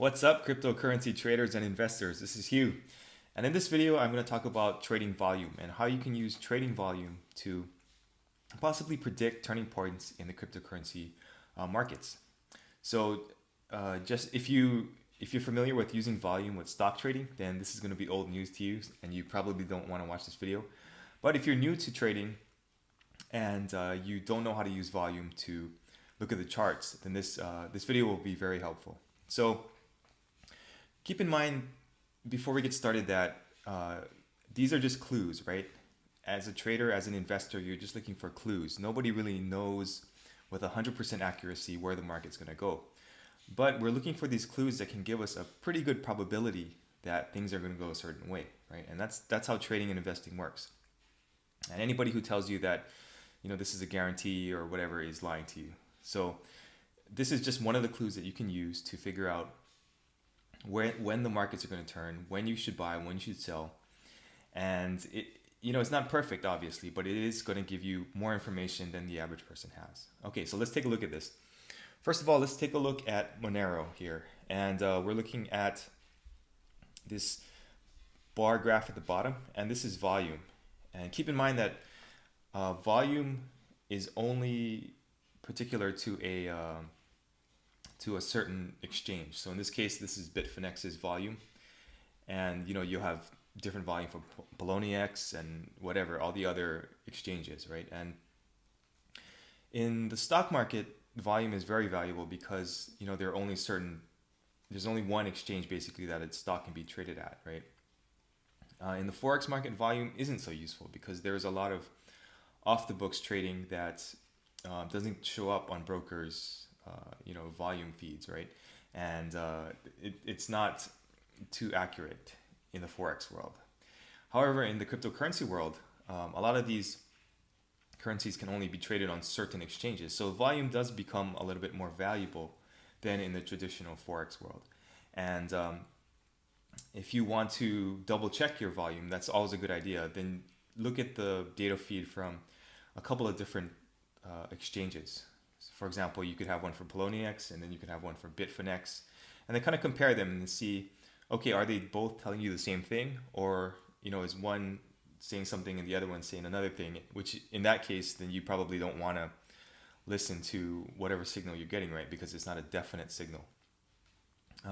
What's up, cryptocurrency traders and investors? This is Hugh. And in this video, I'm going to talk about trading volume and how you can use trading volume to possibly predict turning points in the cryptocurrency markets. So, just if you're familiar with using volume with stock trading, then this is going to be old news to you, and you probably don't want to watch this video. But if you're new to trading and you don't know how to use volume to look at the charts, then this video will be very helpful. So keep in mind before we get started that these are just clues, right? As a trader, as an investor, you're just looking for clues. Nobody really knows with 100% accuracy where the market's going to go. But we're looking for these clues that can give us a pretty good probability that things are going to go a certain way, right? And that's how trading and investing works. And anybody who tells you that, this is a guarantee or whatever is lying to you. So this is just one of the clues that you can use to figure out when the markets are going to turn, when you should buy, when you should sell. And it's not perfect, obviously, but it is going to give you more information than the average person has. Okay, so let's take a look at this. First of all, let's take a look at Monero here. And we're looking at this bar graph at the bottom, and this is volume. And keep in mind that volume is only particular to a certain exchange. So in this case, this is Bitfinex's volume, and you'll have different volume for Poloniex and whatever, all the other exchanges, right? And in the stock market, volume is very valuable because there's only one exchange basically that its stock can be traded at, right? In the forex market, volume isn't so useful because there's a lot of off the books trading that doesn't show up on brokers volume feeds, right? And it's not too accurate in the forex world. However, in the cryptocurrency world, a lot of these currencies can only be traded on certain exchanges, so volume does become a little bit more valuable than in the traditional forex world. And if you want to double check your volume, that's always a good idea. Then look at the data feed from a couple of different exchanges. For example, you could have one for Poloniex, and then you could have one for Bitfinex, and then kind of compare them and see, okay, are they both telling you the same thing, or is one saying something and the other one saying another thing? Which in that case, then you probably don't want to listen to whatever signal you're getting, right? Because it's not a definite signal.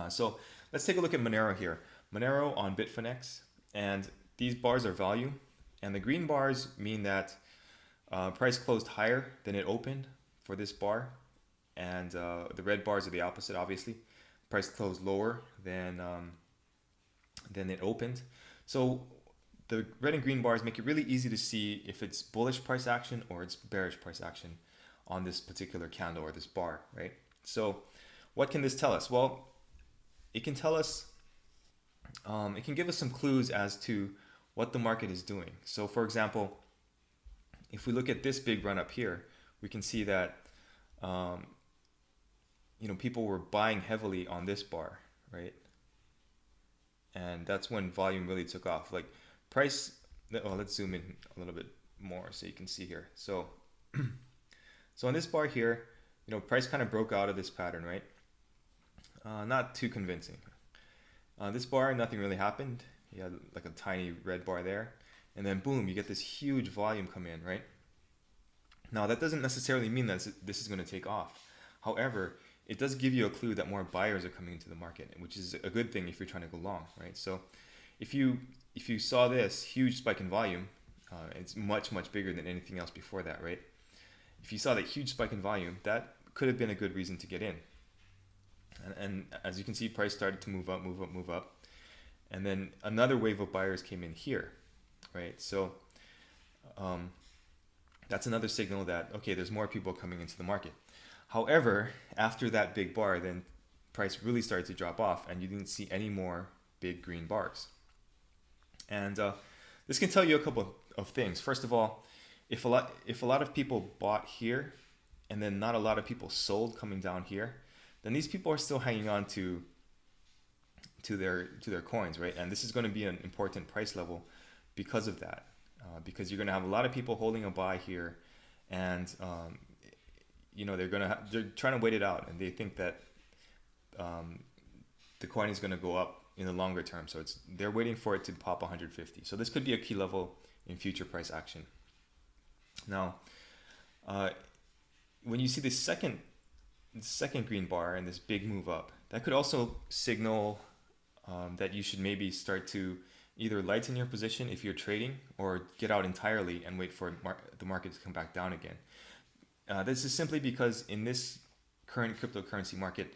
So let's take a look at Monero here. Monero on Bitfinex, and these bars are volume, and the green bars mean that price closed higher than it opened for this bar, and the red bars are the opposite, obviously. Price closed lower than it opened. So the red and green bars make it really easy to see if it's bullish price action or it's bearish price action on this particular candle or this bar, right? So what can this tell us? Well, it can tell us, it can give us some clues as to what the market is doing. So for example, if we look at this big run up here, we can see that people were buying heavily on this bar, right? And that's when volume really took off. Like price, let's zoom in a little bit more so you can see here. So on this bar here, price kind of broke out of this pattern, right? Not too convincing. This bar, nothing really happened. You had like a tiny red bar there, and then boom, you get this huge volume come in, right? Now that doesn't necessarily mean that this is going to take off. However, it does give you a clue that more buyers are coming into the market, which is a good thing if you're trying to go long, right? So if you saw this huge spike in volume, it's much bigger than anything else before that, right? If you saw that huge spike in volume, that could have been a good reason to get in. And as you can see, price started to move up. And then another wave of buyers came in here, right? So that's another signal that, okay, there's more people coming into the market. However, after that big bar, then price really started to drop off, and you didn't see any more big green bars. And this can tell you a couple of things. First of all, if a lot of people bought here, and then not a lot of people sold coming down here, then these people are still hanging on to their coins, right? And this is going to be an important price level because of that, because you're going to have a lot of people holding a buy here, and they're trying to wait it out, and they think that the coin is going to go up in the longer term. So they're waiting for it to pop 150. So this could be a key level in future price action. Now, when you see the second green bar and this big move up, that could also signal that you should maybe start to either lighten your position if you're trading, or get out entirely and wait for the market to come back down again. This is simply because in this current cryptocurrency market,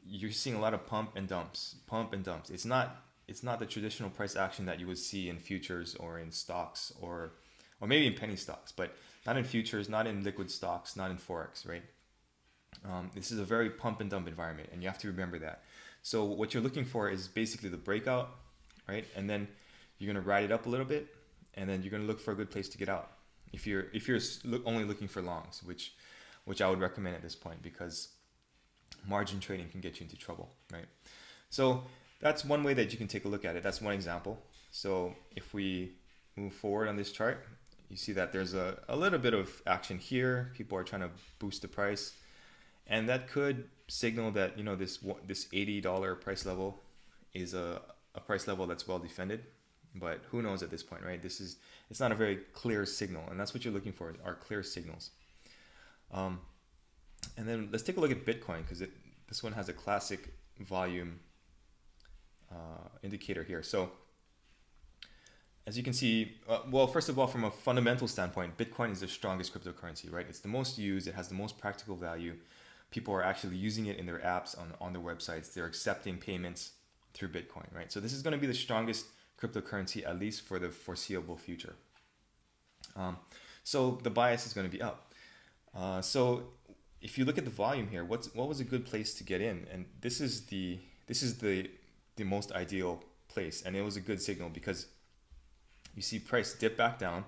you're seeing a lot of pump and dumps. It's not the traditional price action that you would see in futures or in stocks, or maybe in penny stocks, but not in futures, not in liquid stocks, not in forex, right? This is a very pump and dump environment, and you have to remember that. So what you're looking for is basically the breakout, right? And then you're going to ride it up a little bit, and then you're going to look for a good place to get out. If you're only looking for longs, which I would recommend at this point, because margin trading can get you into trouble, right? So that's one way that you can take a look at it. That's one example. So if we move forward on this chart, you see that there's a little bit of action here. People are trying to boost the price, and that could signal that, you know, this $80 price level is a price level that's well defended. But who knows at this point, right? It's not a very clear signal, and that's what you're looking for, are clear signals. And then let's take a look at Bitcoin, because this one has a classic volume indicator here. So as you can see, well, first of all, from a fundamental standpoint, Bitcoin is the strongest cryptocurrency, right? It's the most used, it has the most practical value. People are actually using it in their apps, on their websites. They're accepting payments through Bitcoin, right? So this is going to be the strongest cryptocurrency, at least for the foreseeable future. So the bias is going to be up. So if you look at the volume here, what was a good place to get in? And this is the most ideal place, and it was a good signal because you see price dip back down,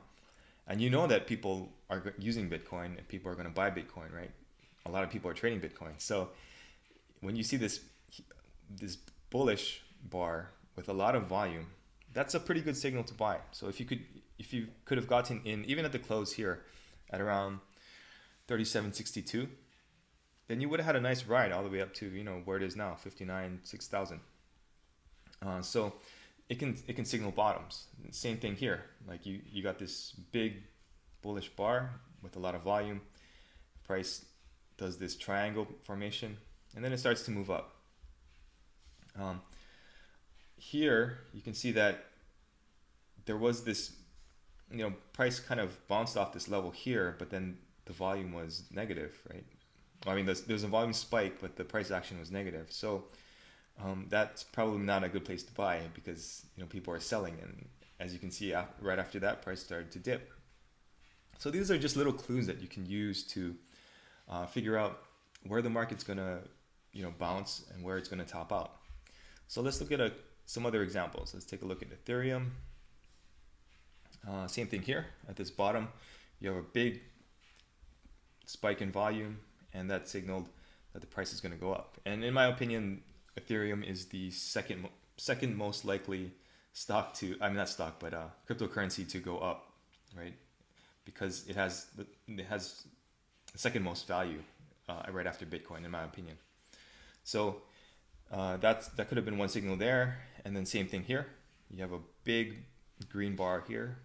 and you know that people are using Bitcoin and people are going to buy Bitcoin, right? A lot of people are trading Bitcoin. So when you see this bullish bar with a lot of volume, that's a pretty good signal to buy. So if you could have gotten in even at the close here at around 37.62, then you would have had a nice ride all the way up to, you know, where it is now, 59,600. So it can signal bottoms. Same thing here. Like you got this big bullish bar with a lot of volume. Price does this triangle formation, and then it starts to move up. Here you can see that there was this, you know, price kind of bounced off this level here, but then the volume was negative, right? I mean, there's a volume spike, but the price action was negative. So that's probably not a good place to buy, because, you know, people are selling, and as you can see, right after that, price started to dip. So these are just little clues that you can use to figure out where the market's gonna, you know, bounce and where it's gonna top out. So let's look at some other examples. Let's take a look at Ethereum. Same thing here. At this bottom, you have a big spike in volume, and that signaled that the price is going to go up. And in my opinion, Ethereum is the second most likely cryptocurrency to go up, right? Because it has the second most value right after Bitcoin, in my opinion. So that could have been one signal there. And then same thing here. You have a big green bar here,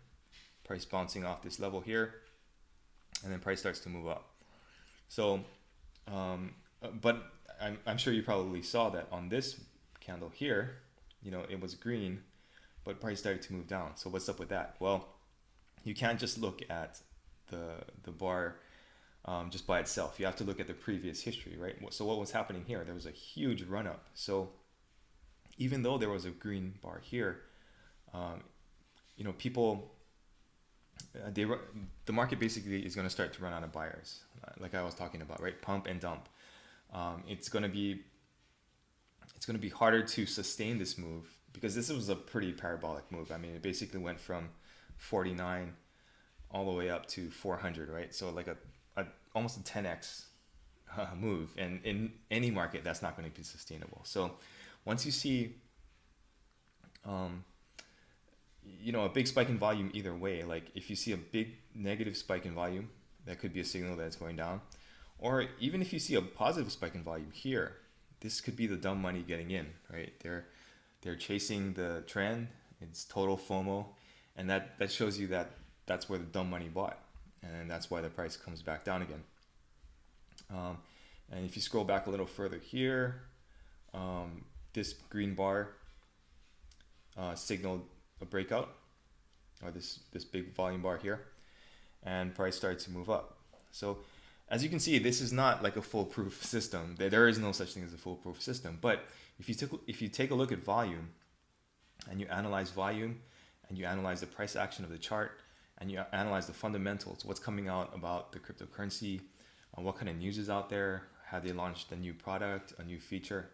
price bouncing off this level here, and then price starts to move up. So, but I'm sure you probably saw that on this candle here, you know, it was green, but price started to move down. So what's up with that? Well, you can't just look at the bar just by itself. You have to look at the previous history, right? So what was happening here? There was a huge run up. So even though there was a green bar here, you know, people, the market basically is going to start to run out of buyers, like I was talking about, right? Pump and dump. It's going to be harder to sustain this move, because this was a pretty parabolic move. I mean, it basically went from 49 all the way up to 400, right? So like almost a 10x move, and in any market that's not going to be sustainable. So once you see you know, a big spike in volume either way, like if you see a big negative spike in volume, that could be a signal that it's going down. Or even if you see a positive spike in volume here, this could be the dumb money getting in, right? They're chasing the trend. It's total FOMO, and that shows you that that's where the dumb money bought, and that's why the price comes back down again. And if you scroll back a little further here, this green bar signaled a breakout, or this big volume bar here, and price started to move up. So as you can see, this is not like a foolproof system. There is no such thing as a foolproof system. But if you take a look at volume, and you analyze volume, and you analyze the price action of the chart, and you analyze the fundamentals, what's coming out about the cryptocurrency, what kind of news is out there, have they launched a new product, a new feature,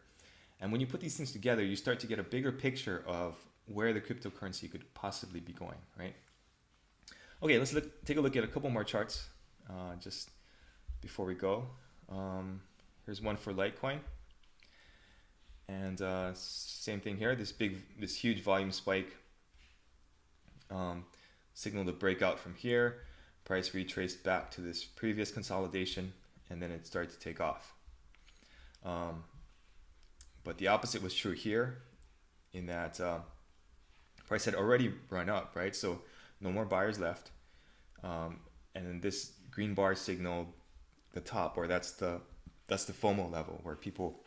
and when you put these things together, you start to get a bigger picture of where the cryptocurrency could possibly be going, right? Okay, let's take a look at a couple more charts just before we go. Here's one for Litecoin. And same thing here, this huge volume spike signaled a breakout from here. Price retraced back to this previous consolidation, and then it started to take off. But the opposite was true here, in that price had already run up, right? So no more buyers left. And then this green bar signaled the top, or that's the FOMO level, where people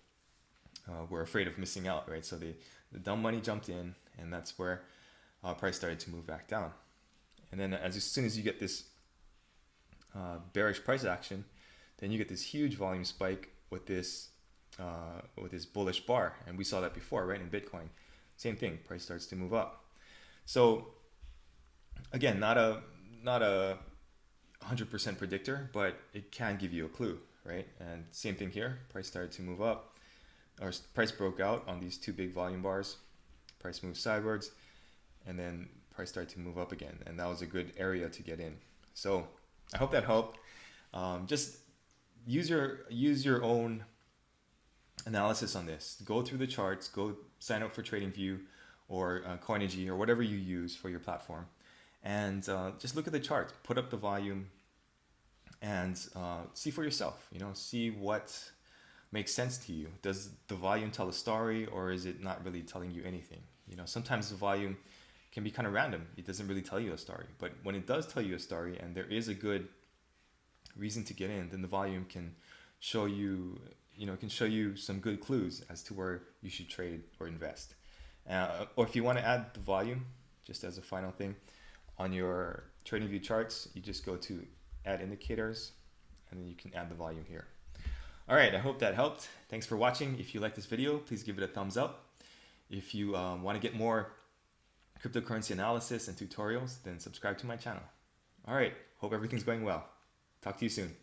were afraid of missing out, right? So the dumb money jumped in, and that's where price started to move back down. And then as soon as you get this bearish price action, then you get this huge volume spike with this bullish bar, and we saw that before, right? In Bitcoin, same thing. Price starts to move up. So again, not a 100% predictor, but it can give you a clue, right? And same thing here. Price started to move up, or price broke out on these two big volume bars. Price moved sideways, and then price started to move up again, and that was a good area to get in. So I hope that helped. Just use your own analysis on this. Go through the charts. Go sign up for TradingView or Coinigy or whatever you use for your platform, and just look at the charts. Put up the volume and see for yourself. See what makes sense to you. Does the volume tell a story, or is it not really telling you anything? Sometimes the volume can be kind of random. It doesn't really tell you a story. But when it does tell you a story, and there is a good reason to get in, then the volume can show you, some good clues as to where you should trade or invest. Or if you want to add the volume, just as a final thing, on your TradingView charts, you just go to Add Indicators, and then you can add the volume here. All right, I hope that helped. Thanks for watching. If you like this video, please give it a thumbs up. If you want to get more cryptocurrency analysis and tutorials, then subscribe to my channel. All right, hope everything's going well. Talk to you soon.